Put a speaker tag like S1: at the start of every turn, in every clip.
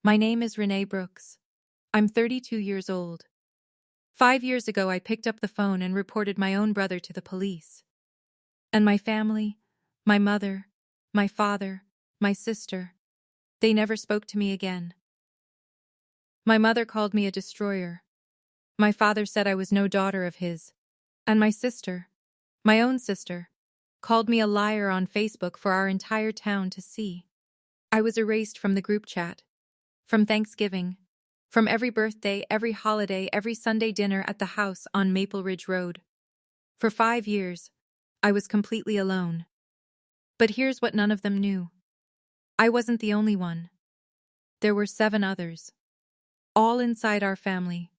S1: My name is Renee Brooks. I'm 32 years old. 5 years ago, I picked up the phone and reported my own brother to the police. And my family, my mother, my father, my sister, they never spoke to me again. My mother called me a destroyer. My father said I was no daughter of his. And my sister, my own sister, called me a liar on Facebook for our entire town to see. I was erased from the group chat, from Thanksgiving, from every birthday, every holiday, every Sunday dinner at the house on Maple Ridge Road. For 5 years, I was completely alone. But here's what none of them knew. I wasn't the only one. There were 7 others, all inside our family.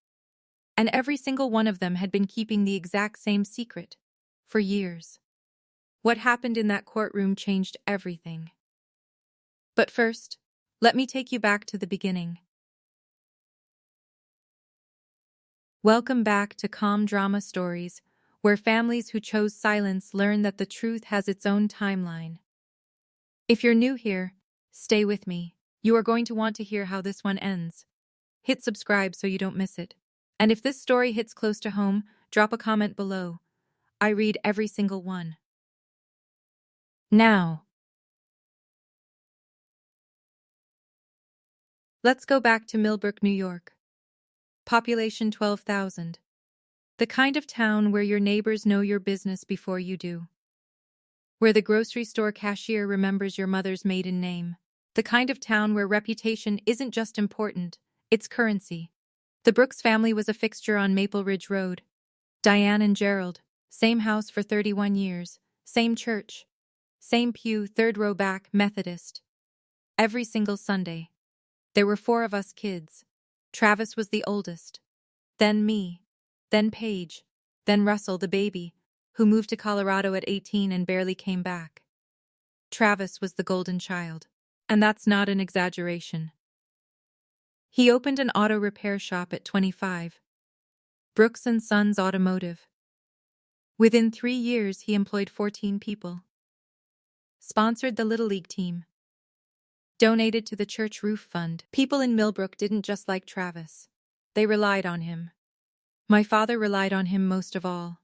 S1: And every single one of them had been keeping the exact same secret for years. What happened in that courtroom changed everything. But first, let me take you back to the beginning. Welcome back to Calm Drama Stories, where families who chose silence learn that the truth has its own timeline. If you're new here, stay with me. You are going to want to hear how this one ends. Hit subscribe so you don't miss it. And if this story hits close to home, drop a comment below. I read every single one. Now, let's go back to Millbrook, New York. Population 12,000. The kind of town where your neighbors know your business before you do. Where the grocery store cashier remembers your mother's maiden name. The kind of town where reputation isn't just important, it's currency. The Brooks family was a fixture on Maple Ridge Road. Diane and Gerald, same house for 31 years, same church, same pew, 3rd row back, Methodist. Every single Sunday. There were 4 of us kids. Travis was the oldest. Then me. Then Paige. Then Russell, the baby, who moved to Colorado at 18 and barely came back. Travis was the golden child. And that's not an exaggeration. He opened an auto repair shop at 25. Brooks & Sons Automotive. Within 3 years, he employed 14 people. Sponsored the Little League team. Donated to the church roof fund. People in Millbrook didn't just like Travis. They relied on him. My father relied on him most of all.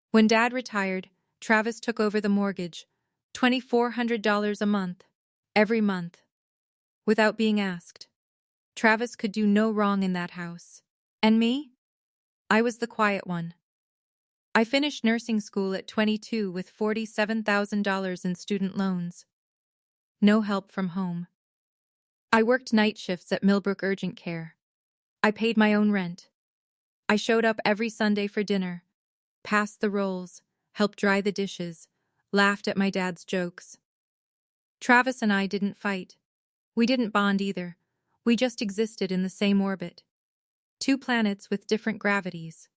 S1: When Dad retired, Travis took over the mortgage, $2,400 a month, every month. Without being asked. Travis could do no wrong in that house. And me? I was the quiet one. I finished nursing school at 22 with $47,000 in student loans. No help from home. I worked night shifts at Millbrook Urgent Care. I paid my own rent. I showed up every Sunday for dinner, passed the rolls, helped dry the dishes, laughed at my dad's jokes. Travis and I didn't fight. We didn't bond either. We just existed in the same orbit. 2 planets with different gravities.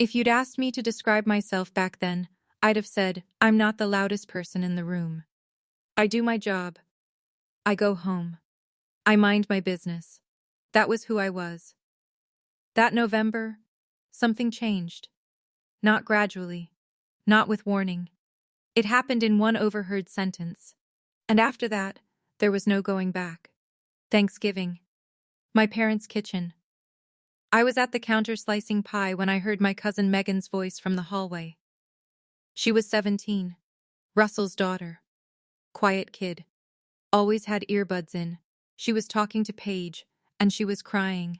S1: If you'd asked me to describe myself back then, I'd have said, I'm not the loudest person in the room. I do my job. I go home. I mind my business. That was who I was. That November, something changed. Not gradually. Not with warning. It happened in one overheard sentence. And after that, there was no going back. Thanksgiving. My parents' kitchen. I was at the counter slicing pie when I heard my cousin Megan's voice from the hallway. She was 17. Russell's daughter. Quiet kid. Always had earbuds in. She was talking to Paige, and she was crying.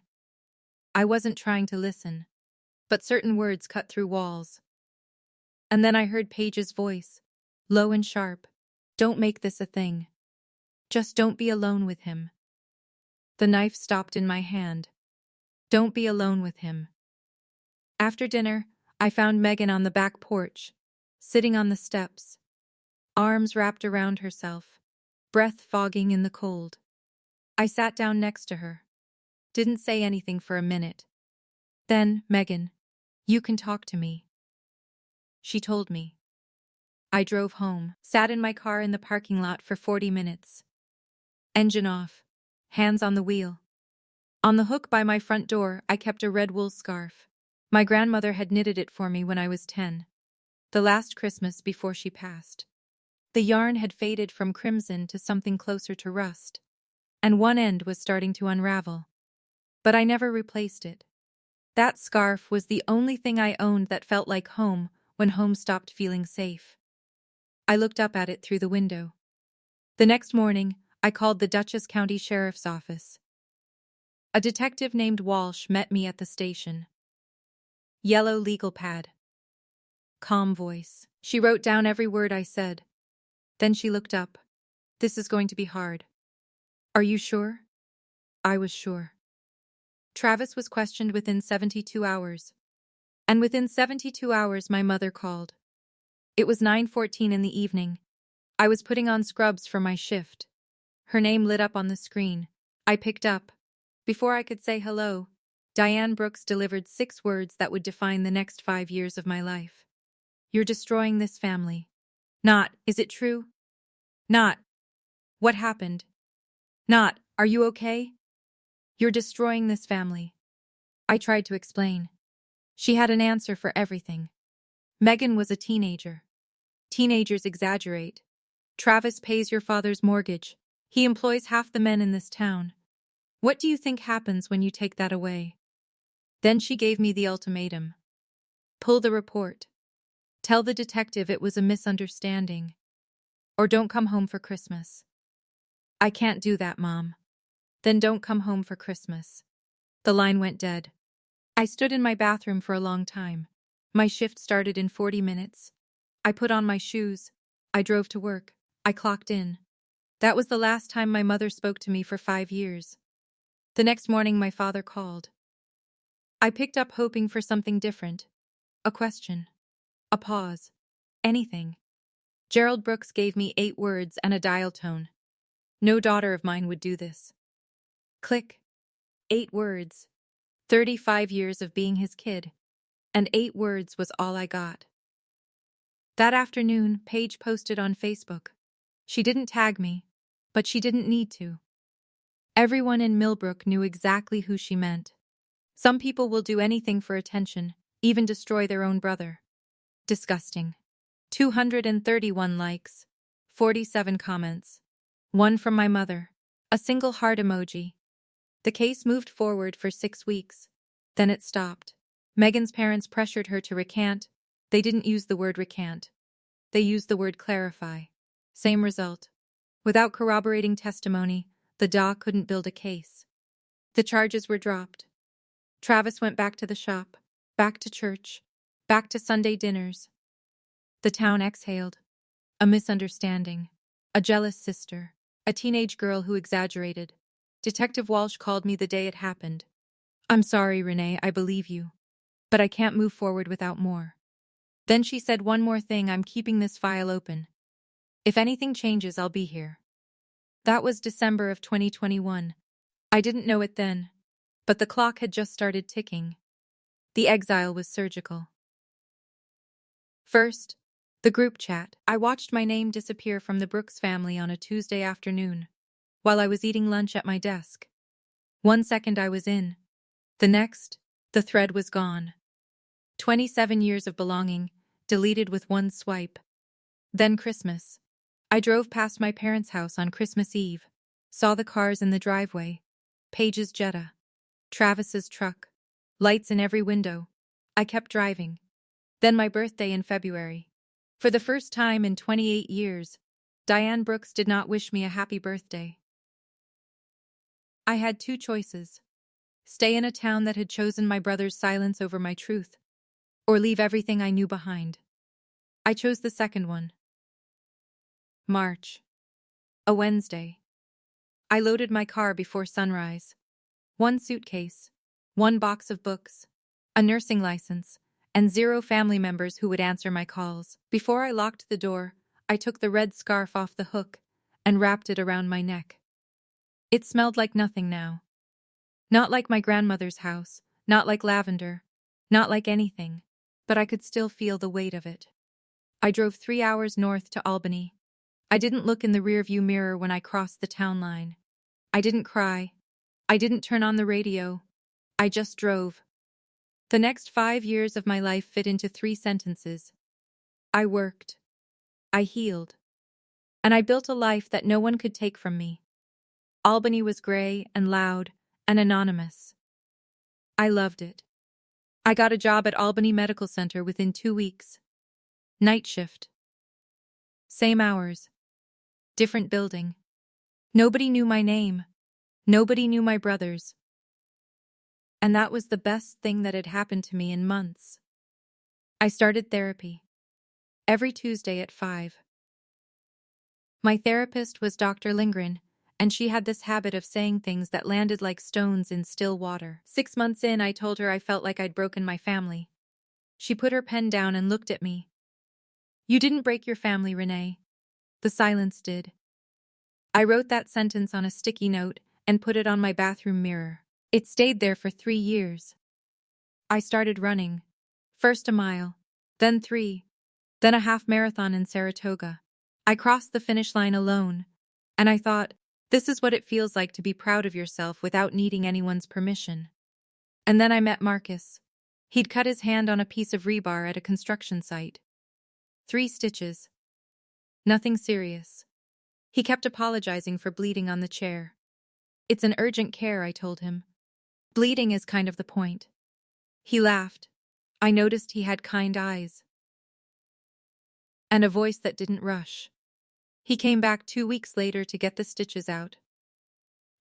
S1: I wasn't trying to listen, but certain words cut through walls. And then I heard Paige's voice, low and sharp. Don't make this a thing. Just don't be alone with him. The knife stopped in my hand. Don't be alone with him. After dinner, I found Megan on the back porch, sitting on the steps, arms wrapped around herself, breath fogging in the cold. I sat down next to her. Didn't say anything for a minute. Then, Megan, you can talk to me. She told me. I drove home, sat in my car in the parking lot for 40 minutes. Engine off, hands on the wheel. On the hook by my front door, I kept a red wool scarf. My grandmother had knitted it for me when I was 10. The last Christmas before she passed. The yarn had faded from crimson to something closer to rust. and one end was starting to unravel. But I never replaced it. That scarf was the only thing I owned that felt like home when home stopped feeling safe. I looked up at it through the window. The next morning, I called the Dutchess County Sheriff's Office. A detective named Walsh met me at the station. Yellow legal pad. Calm voice. She wrote down every word I said. Then she looked up. This is going to be hard. Are you sure? I was sure. Travis was questioned within 72 hours. And within 72 hours, my mother called. It was 9:14 in the evening. I was putting on scrubs for my shift. Her name lit up on the screen. I picked up. Before I could say hello, Diane Brooks delivered 6 words that would define the next 5 years of my life. You're destroying this family. Not, is it true? Not, what happened? Not, are you okay? You're destroying this family. I tried to explain. She had an answer for everything. Megan was a teenager. Teenagers exaggerate. Travis pays your father's mortgage. He employs half the men in this town. What do you think happens when you take that away? Then she gave me the ultimatum. Pull the report. Tell the detective it was a misunderstanding. Or don't come home for Christmas. I can't do that, Mom. Then don't come home for Christmas. The line went dead. I stood in my bathroom for a long time. My shift started in 40 minutes. I put on my shoes. I drove to work. I clocked in. That was the last time my mother spoke to me for 5 years. The next morning, my father called. I picked up hoping for something different. A question. A pause. Anything. Gerald Brooks gave me 8 words and a dial tone. No daughter of mine would do this. Click. 8 words. 35 years of being his kid. And 8 words was all I got. That afternoon, Paige posted on Facebook. She didn't tag me, but she didn't need to. Everyone in Millbrook knew exactly who she meant. Some people will do anything for attention, even destroy their own brother. Disgusting. 231 likes. 47 comments. 1 from my mother. A single heart emoji. The case moved forward for 6 weeks. Then it stopped. Megan's parents pressured her to recant. They didn't use the word recant. They used the word clarify. Same result. Without corroborating testimony, the DA couldn't build a case. The charges were dropped. Travis went back to the shop, back to church, back to Sunday dinners. The town exhaled. A misunderstanding. A jealous sister. A teenage girl who exaggerated. Detective Walsh called me the day it happened. I'm sorry, Renee, I believe you. But I can't move forward without more. Then she said one more thing, I'm keeping this file open. If anything changes, I'll be here. That was December of 2021. I didn't know it then, but the clock had just started ticking. The exile was surgical. First, the group chat. I watched my name disappear from the Brooks family on a Tuesday afternoon, while I was eating lunch at my desk. 1 second I was in. The next, the thread was gone. 27 years of belonging, deleted with one swipe. Then Christmas. I drove past my parents' house on Christmas Eve, saw the cars in the driveway, Paige's Jetta, Travis's truck, lights in every window. I kept driving. Then my birthday in February. For the first time in 28 years, Diane Brooks did not wish me a happy birthday. I had 2 choices. Stay in a town that had chosen my brother's silence over my truth, or leave everything I knew behind. I chose the second one. March. A Wednesday. I loaded my car before sunrise. 1 suitcase, 1 box of books, a nursing license, and 0 family members who would answer my calls. Before I locked the door, I took the red scarf off the hook and wrapped it around my neck. It smelled like nothing now. Not like my grandmother's house, not like lavender, not like anything, but I could still feel the weight of it. I drove 3 hours north to Albany. I didn't look in the rearview mirror when I crossed the town line. I didn't cry. I didn't turn on the radio. I just drove. The next 5 years of my life fit into 3 sentences. I worked. I healed. And I built a life that no one could take from me. Albany was gray and loud and anonymous. I loved it. I got a job at Albany Medical Center within 2 weeks. Night shift. Same hours. Different building. Nobody knew my name. Nobody knew my brothers. And that was the best thing that had happened to me in months. I started therapy. Every Tuesday at 5. My therapist was Dr. Lindgren, and she had this habit of saying things that landed like stones in still water. 6 months in, I told her I felt like I'd broken my family. She put her pen down and looked at me. You didn't break your family, Renee. The silence did. I wrote that sentence on a sticky note and put it on my bathroom mirror. It stayed there for 3 years. I started running. First a mile, then 3, then a half marathon in Saratoga. I crossed the finish line alone, and I thought, this is what it feels like to be proud of yourself without needing anyone's permission. And then I met Marcus. He'd cut his hand on a piece of rebar at a construction site. 3 stitches. Nothing serious. He kept apologizing for bleeding on the chair. It's an urgent care, I told him. Bleeding is kind of the point. He laughed. I noticed he had kind eyes. And a voice that didn't rush. He came back 2 weeks later to get the stitches out.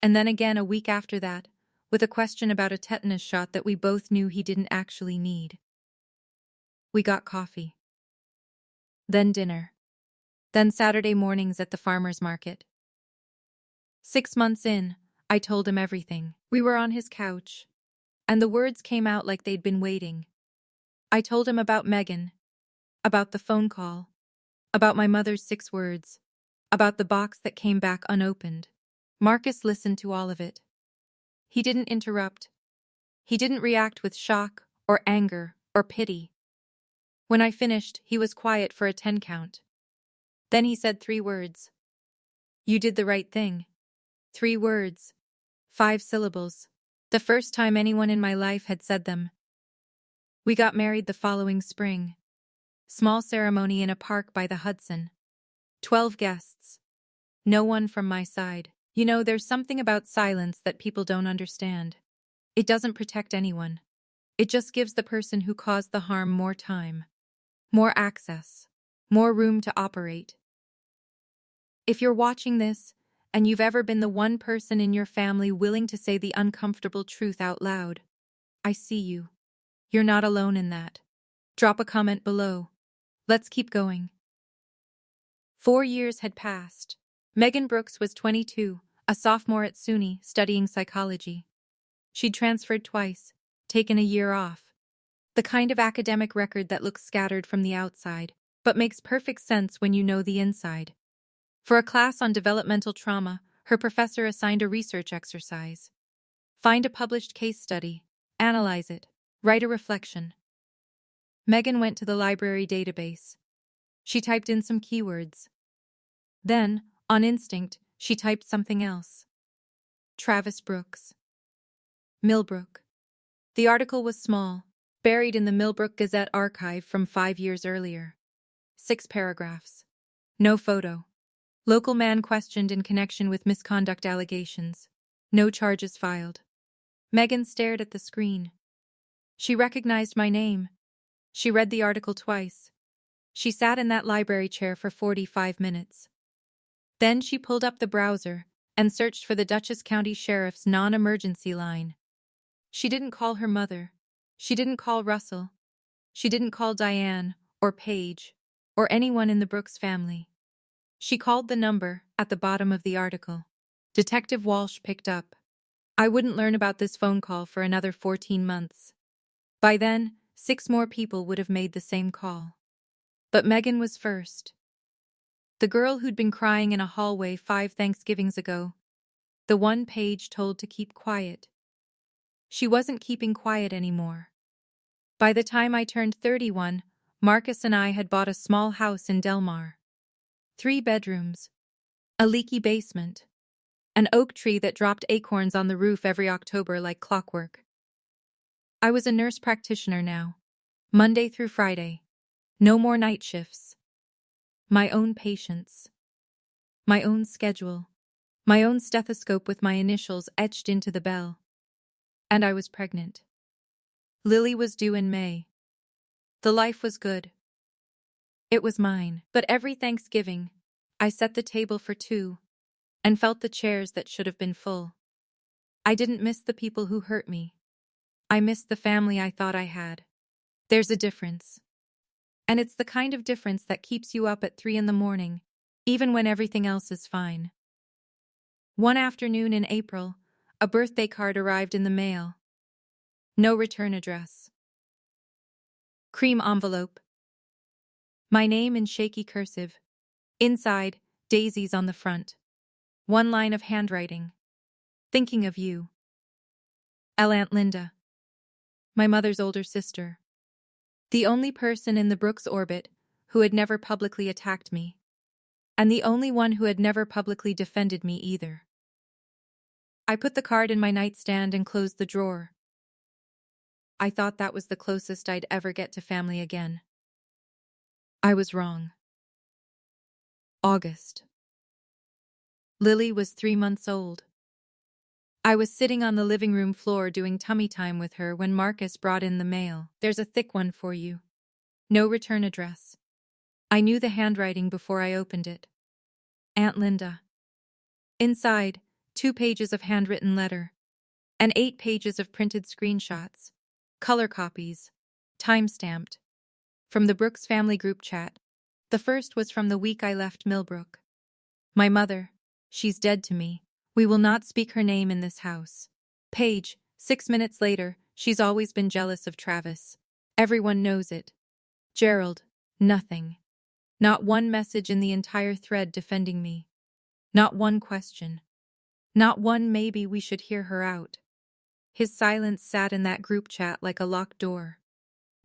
S1: And then again a week after that, with a question about a tetanus shot that we both knew he didn't actually need. We got coffee. Then dinner. Then Saturday mornings at the farmer's market. 6 months in, I told him everything. We were on his couch, and the words came out like they'd been waiting. I told him about Megan, about the phone call, about my mother's 6 words, about the box that came back unopened. Marcus listened to all of it. He didn't interrupt. He didn't react with shock or anger or pity. When I finished, he was quiet for a 10 count. Then he said 3 words. You did the right thing. 3 words. 5 syllables. The first time anyone in my life had said them. We got married the following spring. Small ceremony in a park by the Hudson. 12 guests. No one from my side. You know, there's something about silence that people don't understand. It doesn't protect anyone. It just gives the person who caused the harm more time, more access, more room to operate. If you're watching this, and you've ever been the one person in your family willing to say the uncomfortable truth out loud, I see you. You're not alone in that. Drop a comment below. Let's keep going. 4 years had passed. Megan Brooks was 22, a sophomore at SUNY studying psychology. She'd transferred twice, taken a year off. The kind of academic record that looks scattered from the outside, but makes perfect sense when you know the inside. For a class on developmental trauma, her professor assigned a research exercise. Find a published case study, analyze it, write a reflection. Megan went to the library database. She typed in some keywords. Then, on instinct, she typed something else. Travis Brooks. Millbrook. The article was small, buried in the Millbrook Gazette archive from 5 years earlier. 6 paragraphs. No photo. Local man questioned in connection with misconduct allegations. No charges filed. Megan stared at the screen. She recognized my name. She read the article twice. She sat in that library chair for 45 minutes. Then she pulled up the browser and searched for the Dutchess County Sheriff's non-emergency line. She didn't call her mother. She didn't call Russell. She didn't call Diane or Paige or anyone in the Brooks family. She called the number at the bottom of the article. Detective Walsh picked up. I wouldn't learn about this phone call for another 14 months. By then, 6 more people would have made the same call. But Megan was first. The girl who'd been crying in a hallway 5 Thanksgivings ago. The one Paige told to keep quiet. She wasn't keeping quiet anymore. By the time I turned 31, Marcus and I had bought a small house in Del Mar. 3 bedrooms. A leaky basement. An oak tree that dropped acorns on the roof every October like clockwork. I was a nurse practitioner now. Monday through Friday. No more night shifts. My own patients. My own schedule. My own stethoscope with my initials etched into the bell. And I was pregnant. Lily was due in May. The life was good. It was mine. But every Thanksgiving, I set the table for two and felt the chairs that should have been full. I didn't miss the people who hurt me. I missed the family I thought I had. There's a difference. And it's the kind of difference that keeps you up at 3 a.m, even when everything else is fine. One afternoon in April, a birthday card arrived in the mail. No return address. Cream envelope. My name in shaky cursive. Inside, daisies on the front. One line of handwriting. Thinking of you. Aunt Linda. My mother's older sister. The only person in the Brooks orbit who had never publicly attacked me. And the only one who had never publicly defended me either. I put the card in my nightstand and closed the drawer. I thought that was the closest I'd ever get to family again. I was wrong. August. Lily was 3 months old. I was sitting on the living room floor doing tummy time with her when Marcus brought in the mail. There's a thick one for you. No return address. I knew the handwriting before I opened it. Aunt Linda. Inside, 2 pages of handwritten letter, and 8 pages of printed screenshots, color copies, time-stamped, from the Brooks family group chat. The first was from the week I left Millbrook. My mother, she's dead to me. We will not speak her name in this house. Paige, 6 minutes later, she's always been jealous of Travis. Everyone knows it. Gerald, nothing. Not one message in the entire thread defending me. Not one question. Not one maybe we should hear her out. His silence sat in that group chat like a locked door.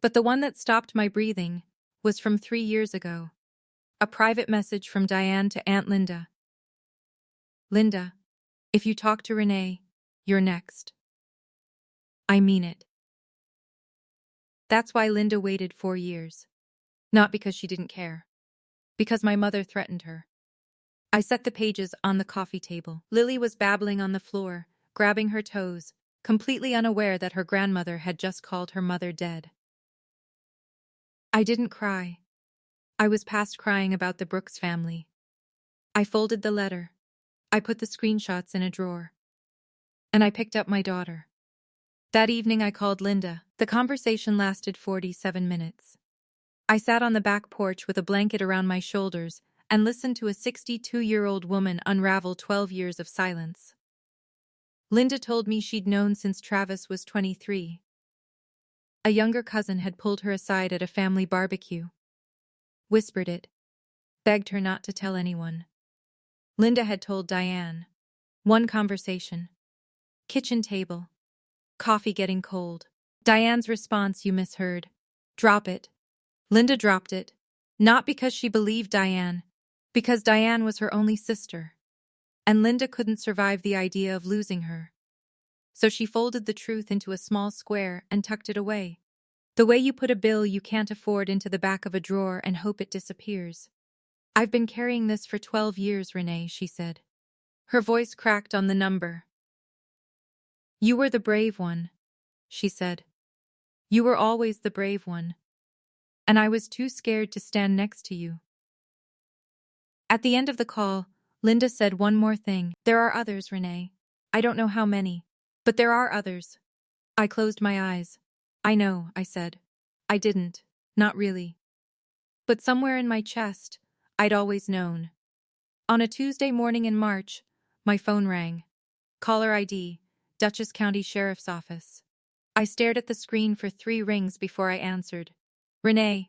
S1: But the one that stopped my breathing was from 3 years ago. A private message from Diane to Aunt Linda. Linda, if you talk to Renee, you're next. I mean it. That's why Linda waited 4 years. Not because she didn't care. Because my mother threatened her. I set the pages on the coffee table. Lily was babbling on the floor, grabbing her toes, completely unaware that her grandmother had just called her mother dead. I didn't cry. I was past crying about the Brooks family. I folded the letter. I put the screenshots in a drawer. And I picked up my daughter. That evening I called Linda. The conversation lasted 47 minutes. I sat on the back porch with a blanket around my shoulders and listened to a 62-year-old woman unravel 12 years of silence. Linda told me she'd known since Travis was 23. A younger cousin had pulled her aside at a family barbecue. Whispered it. Begged her not to tell anyone. Linda had told Diane. One conversation. Kitchen table. Coffee getting cold. Diane's response you misheard. Drop it. Linda dropped it. Not because she believed Diane. Because Diane was her only sister. And Linda couldn't survive the idea of losing her. So she folded the truth into a small square and tucked it away. The way you put a bill you can't afford into the back of a drawer and hope it disappears. I've been carrying this for 12 years, Renee, she said. Her voice cracked on the number. You were the brave one, she said. You were always the brave one. And I was too scared to stand next to you. At the end of the call, Linda said one more thing. There are others, Renee. I don't know how many, but there are others. I closed my eyes. I know, I said. I didn't. Not really. But somewhere in my chest, I'd always known. On a Tuesday morning in March, my phone rang. Caller ID, Dutchess County Sheriff's Office. I stared at the screen for 3 rings before I answered. Renee,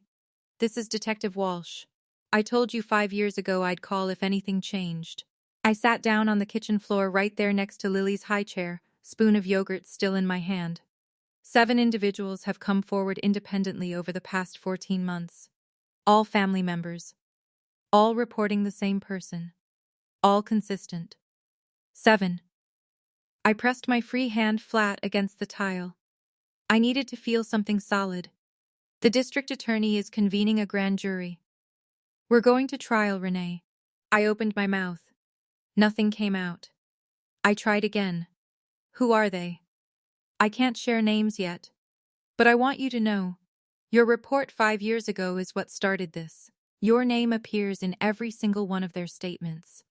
S1: this is Detective Walsh. I told you 5 years ago I'd call if anything changed. I sat down on the kitchen floor right there next to Lily's high chair, spoon of yogurt still in my hand. 7 individuals have come forward independently over the past 14 months. All family members. All reporting the same person. All consistent. 7. I pressed my free hand flat against the tile. I needed to feel something solid. The district attorney is convening a grand jury. We're going to trial, Renee. I opened my mouth. Nothing came out. I tried again. Who are they? I can't share names yet. But I want you to know. Your report 5 years ago is what started this. Your name appears in every single one of their statements.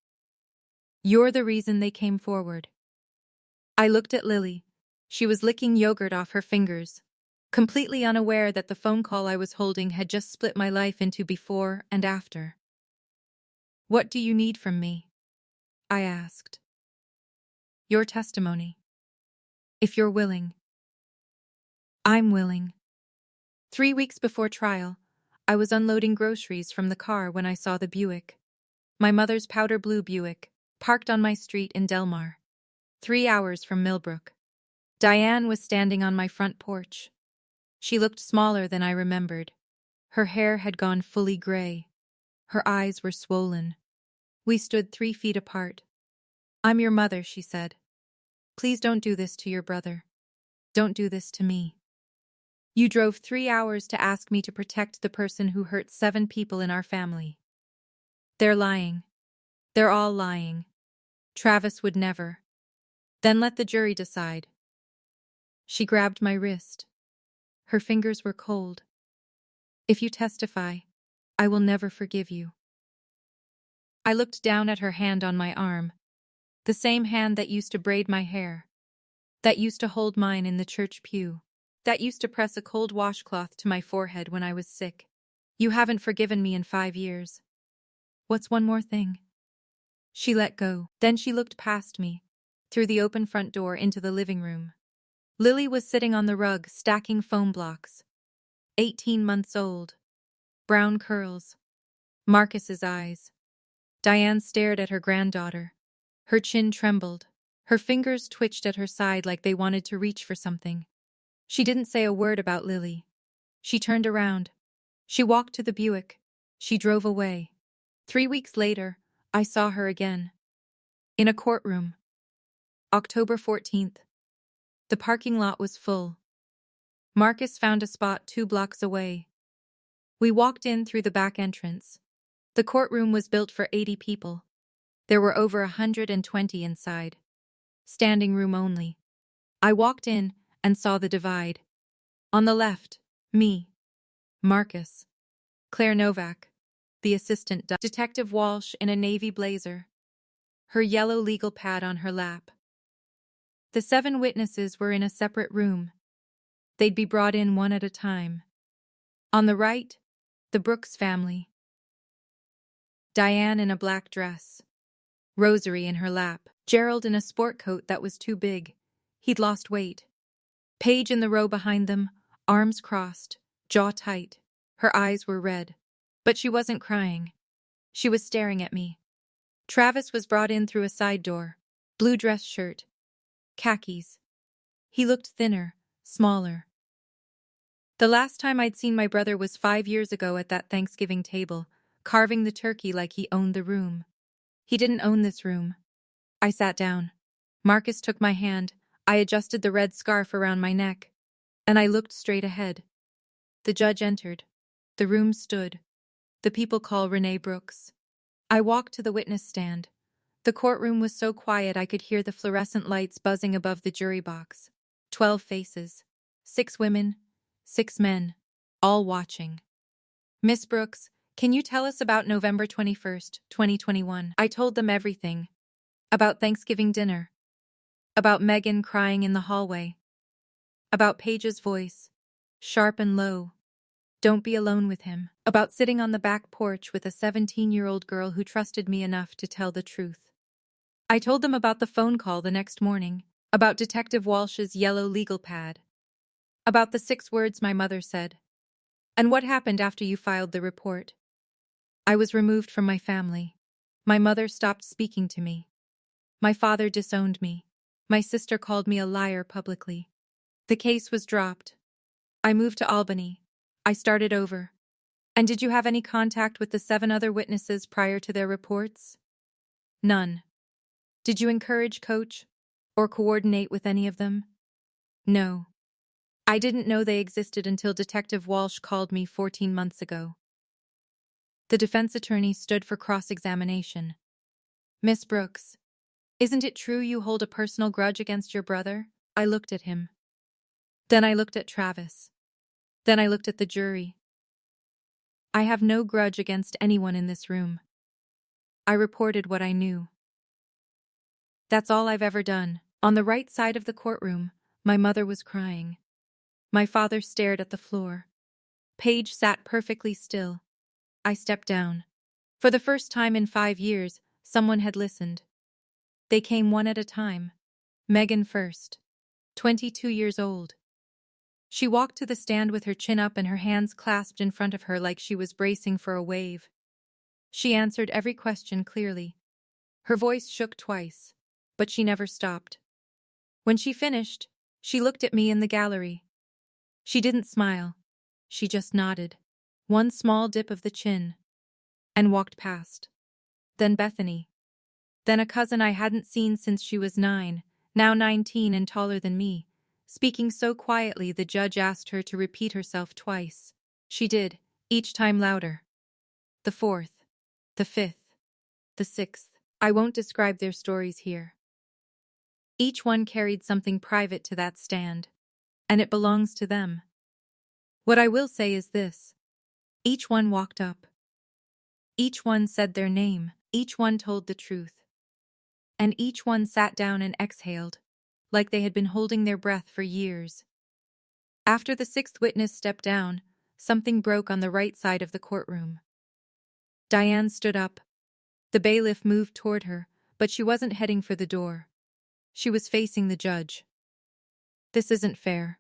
S1: You're the reason they came forward. I looked at Lily. She was licking yogurt off her fingers, completely unaware that the phone call I was holding had just split my life into before and after. What do you need from me? I asked. Your testimony. If you're willing. I'm willing. 3 weeks before trial, I was unloading groceries from the car when I saw the Buick. My mother's powder blue Buick, parked on my street in Delmar, 3 hours from Millbrook. Diane was standing on my front porch. She looked smaller than I remembered. Her hair had gone fully gray. Her eyes were swollen. We stood 3 feet apart. I'm your mother, she said. Please don't do this to your brother. Don't do this to me. You drove 3 hours to ask me to protect the person who hurt 7 people in our family. They're lying. They're all lying. Travis would never. Then let the jury decide. She grabbed my wrist. Her fingers were cold. If you testify, I will never forgive you. I looked down at her hand on my arm, the same hand that used to braid my hair, that used to hold mine in the church pew, that used to press a cold washcloth to my forehead when I was sick. You haven't forgiven me in 5 years. What's one more thing? She let go. Then she looked past me, through the open front door into the living room. Lily was sitting on the rug, stacking foam blocks. 18 months old. Brown curls. Marcus's eyes. Diane stared at her granddaughter. Her chin trembled. Her fingers twitched at her side like they wanted to reach for something. She didn't say a word about Lily. She turned around. She walked to the Buick. She drove away. 3 weeks later, I saw her again. In a courtroom. October 14th. The parking lot was full. Marcus found a spot 2 blocks away. We walked in through the back entrance. The courtroom was built for 80 people. There were over 120 inside. Standing room only. I walked in and saw the divide. On the left, me. Marcus. Claire Novak, the assistant Detective Walsh in a navy blazer. Her yellow legal pad on her lap. The 7 witnesses were in a separate room. They'd be brought in one at a time. On the right, the Brooks family. Diane in a black dress. Rosary in her lap. Gerald in a sport coat that was too big. He'd lost weight. Paige in the row behind them, arms crossed, jaw tight. Her eyes were red. But she wasn't crying. She was staring at me. Travis was brought in through a side door. Blue dress shirt. Khakis. He looked thinner, smaller. The last time I'd seen my brother was 5 years ago at that Thanksgiving table, carving the turkey like he owned the room. He didn't own this room. I sat down. Marcus took my hand. I adjusted the red scarf around my neck. And I looked straight ahead. The judge entered. The room stood. The people call Renee Brooks. I walked to the witness stand. The courtroom was so quiet I could hear the fluorescent lights buzzing above the jury box. 12 faces. 6 women. 6 men. All watching. Miss Brooks, can you tell us about November 21st, 2021? I told them everything. About Thanksgiving dinner. About Megan crying in the hallway. About Paige's voice. Sharp and low. Don't be alone with him. About sitting on the back porch with a 17-year-old girl who trusted me enough to tell the truth. I told them about the phone call the next morning. About Detective Walsh's yellow legal pad. About the 6 words my mother said. And what happened after you filed the report. I was removed from my family. My mother stopped speaking to me. My father disowned me. My sister called me a liar publicly. The case was dropped. I moved to Albany. I started over. And did you have any contact with the 7 other witnesses prior to their reports? None. Did you encourage, coach, or coordinate with any of them? No. I didn't know they existed until Detective Walsh called me 14 months ago. The defense attorney stood for cross-examination. Miss Brooks, Isn't it true you hold a personal grudge against your brother? I looked at him. Then I looked at Travis. Then I looked at the jury. I have no grudge against anyone in this room. I reported what I knew. That's all I've ever done. On the right side of the courtroom, my mother was crying. My father stared at the floor. Paige sat perfectly still. I stepped down. For the first time in 5 years, someone had listened. They came one at a time. Megan first. 22 years old. She walked to the stand with her chin up and her hands clasped in front of her like she was bracing for a wave. She answered every question clearly. Her voice shook twice, but she never stopped. When she finished, she looked at me in the gallery. She didn't smile. She just nodded, one small dip of the chin, and walked past. Then Bethany. Then a cousin I hadn't seen since she was 9, now 19 and taller than me. Speaking so quietly, the judge asked her to repeat herself twice. She did, each time louder. The 4th, the 5th, the 6th. I won't describe their stories here. Each one carried something private to that stand, and it belongs to them. What I will say is this. Each one walked up. Each one said their name. Each one told the truth. And each one sat down and exhaled, like they had been holding their breath for years. After the 6th witness stepped down, something broke on the right side of the courtroom. Diane stood up. The bailiff moved toward her, but she wasn't heading for the door. She was facing the judge. This isn't fair.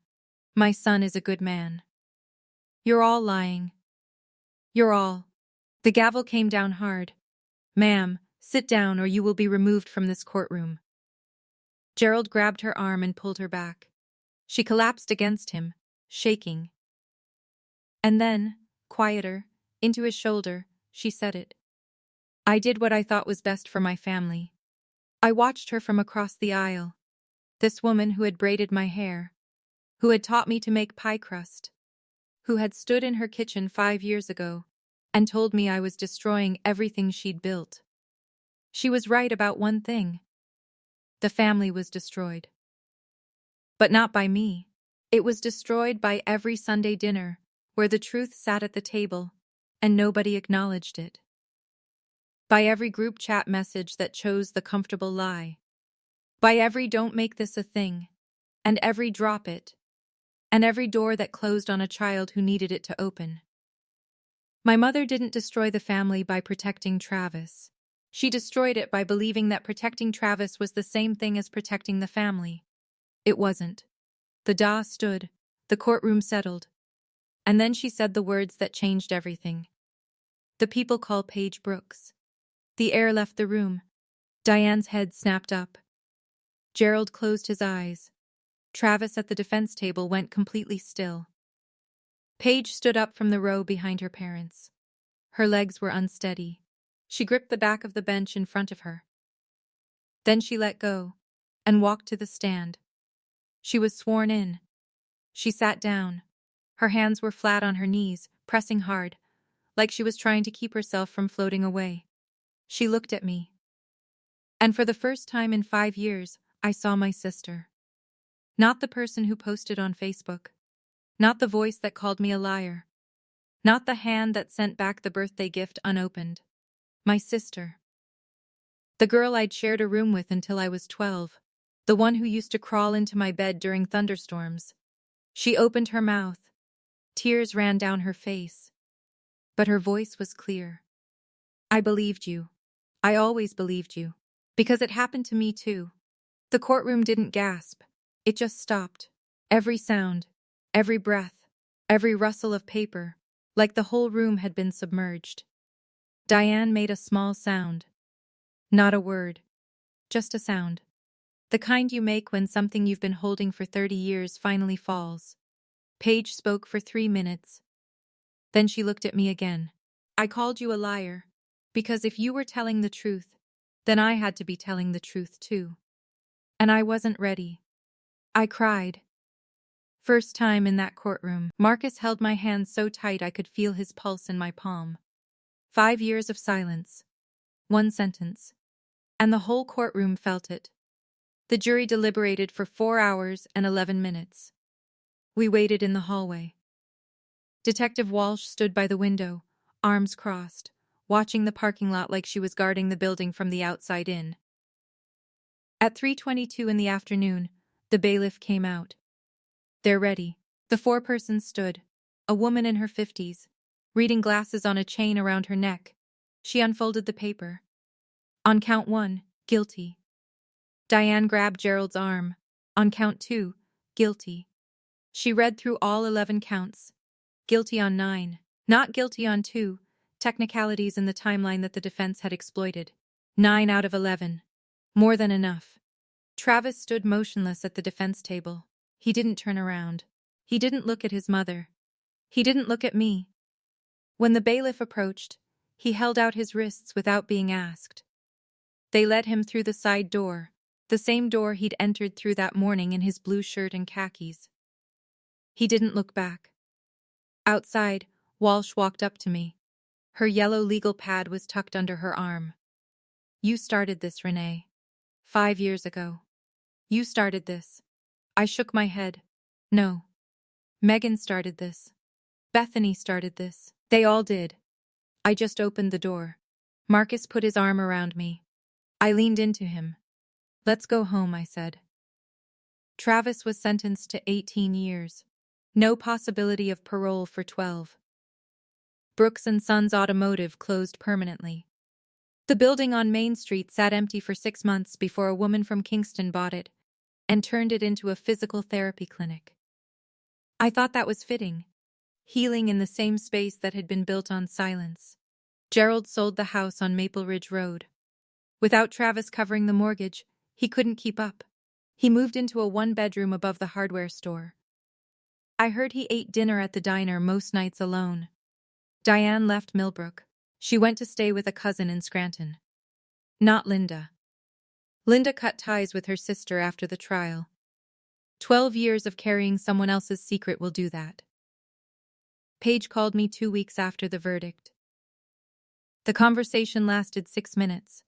S1: My son is a good man. You're all lying. You're all. The gavel came down hard. Ma'am, sit down or you will be removed from this courtroom. Gerald grabbed her arm and pulled her back. She collapsed against him, shaking. And then, quieter, into his shoulder, she said it. I did what I thought was best for my family. I watched her from across the aisle. This woman who had braided my hair, who had taught me to make pie crust, who had stood in her kitchen 5 years ago and told me I was destroying everything she'd built. She was right about one thing. The family was destroyed. But not by me. It was destroyed by every Sunday dinner, where the truth sat at the table, and nobody acknowledged it. By every group chat message that chose the comfortable lie. By every don't make this a thing, and every drop it, and every door that closed on a child who needed it to open. My mother didn't destroy the family by protecting Travis. She destroyed it by believing that protecting Travis was the same thing as protecting the family. It wasn't. The dah stood, the courtroom settled, and then she said the words that changed everything. The people call Paige Brooks. The air left the room. Diane's head snapped up. Gerald closed his eyes. Travis at the defense table went completely still. Paige stood up from the row behind her parents. Her legs were unsteady. She gripped the back of the bench in front of her. Then she let go and walked to the stand. She was sworn in. She sat down. Her hands were flat on her knees, pressing hard, like she was trying to keep herself from floating away. She looked at me. And for the first time in 5 years, I saw my sister. Not the person who posted on Facebook. Not the voice that called me a liar. Not the hand that sent back the birthday gift unopened. My sister. The girl I'd shared a room with until I was 12. The one who used to crawl into my bed during thunderstorms. She opened her mouth. Tears ran down her face. But her voice was clear. I believed you. I always believed you. Because it happened to me too. The courtroom didn't gasp. It just stopped. Every sound. Every breath, every rustle of paper, like the whole room had been submerged. Diane made a small sound. Not a word. Just a sound. The kind you make when something you've been holding for 30 years finally falls. Paige spoke for 3 minutes. Then she looked at me again. I called you a liar, because if you were telling the truth, then I had to be telling the truth too. And I wasn't ready. I cried. First time in that courtroom, Marcus held my hand so tight I could feel his pulse in my palm. 5 years of silence. One sentence. and the whole courtroom felt it. The jury deliberated for 4 hours and 11 minutes. We waited in the hallway. Detective Walsh stood by the window, arms crossed, watching the parking lot like she was guarding the building from the outside in. At 3:22 in the afternoon, the bailiff came out. "They're ready." The four persons stood, a woman in her 50s, reading glasses on a chain around her neck. She unfolded the paper. On count 1, guilty. Diane grabbed Gerald's arm. On count 2, guilty. She read through all 11 counts. Guilty on 9, not guilty on 2, technicalities in the timeline that the defense had exploited. 9 out of 11. More than enough. Travis stood motionless at the defense table. He didn't turn around. He didn't look at his mother. He didn't look at me. When the bailiff approached, he held out his wrists without being asked. They led him through the side door, the same door he'd entered through that morning in his blue shirt and khakis. He didn't look back. Outside, Walsh walked up to me. Her yellow legal pad was tucked under her arm. "You started this, Renee. 5 years ago. You started this." I shook my head. "No. Megan started this. Bethany started this. They all did." I just opened the door. Marcus put his arm around me. I leaned into him. "Let's go home," I said. Travis was sentenced to 18 years. No possibility of parole for 12. Brooks & Sons Automotive closed permanently. The building on Main Street sat empty for 6 months before a woman from Kingston bought it and turned it into a physical therapy clinic. I thought that was fitting. Healing in the same space that had been built on silence. Gerald sold the house on Maple Ridge Road. Without Travis covering the mortgage, he couldn't keep up. He moved into a 1-bedroom above the hardware store. I heard he ate dinner at the diner most nights alone. Diane left Millbrook. She went to stay with a cousin in Scranton. Not Linda. Linda cut ties with her sister after the trial. 12 years of carrying someone else's secret will do that. Paige called me 2 weeks after the verdict. The conversation lasted 6 minutes.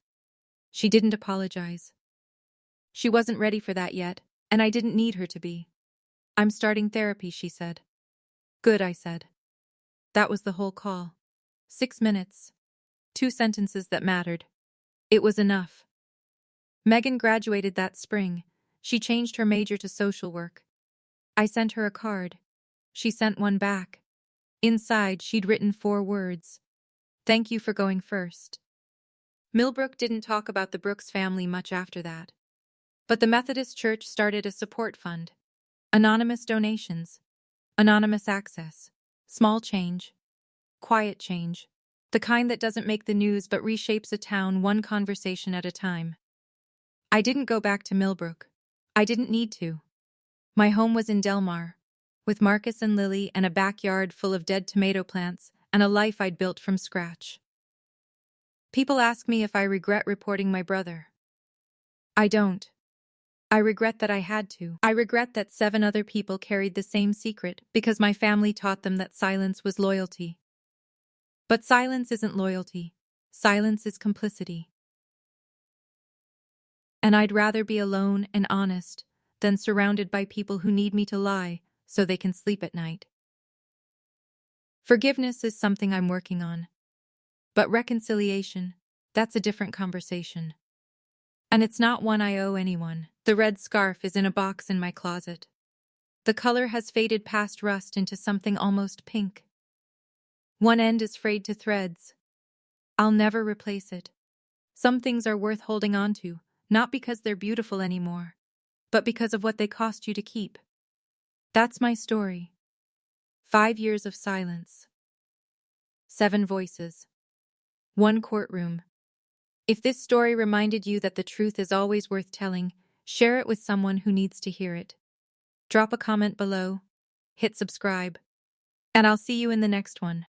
S1: She didn't apologize. She wasn't ready for that yet, and I didn't need her to be. "I'm starting therapy," she said. "Good," I said. That was the whole call. 6 minutes. 2 sentences that mattered. It was enough. Megan graduated that spring. She changed her major to social work. I sent her a card. She sent one back. Inside, she'd written 4 words. "Thank you for going first." Millbrook didn't talk about the Brooks family much after that. But the Methodist Church started a support fund. Anonymous donations. Anonymous access. Small change. Quiet change. The kind that doesn't make the news but reshapes a town one conversation at a time. I didn't go back to Millbrook. I didn't need to. My home was in Delmar, with Marcus and Lily and a backyard full of dead tomato plants and a life I'd built from scratch. People ask me if I regret reporting my brother. I don't. I regret that I had to. I regret that 7 other people carried the same secret because my family taught them that silence was loyalty. But silence isn't loyalty. Silence is complicity. And I'd rather be alone and honest than surrounded by people who need me to lie so they can sleep at night. Forgiveness is something I'm working on. But reconciliation, that's a different conversation. And it's not one I owe anyone. The red scarf is in a box in my closet. The color has faded past rust into something almost pink. One end is frayed to threads. I'll never replace it. Some things are worth holding on to, not because they're beautiful anymore, but because of what they cost you to keep. That's my story. 5 years of silence. 7 voices. 1 courtroom. If this story reminded you that the truth is always worth telling, share it with someone who needs to hear it. Drop a comment below, hit subscribe, and I'll see you in the next one.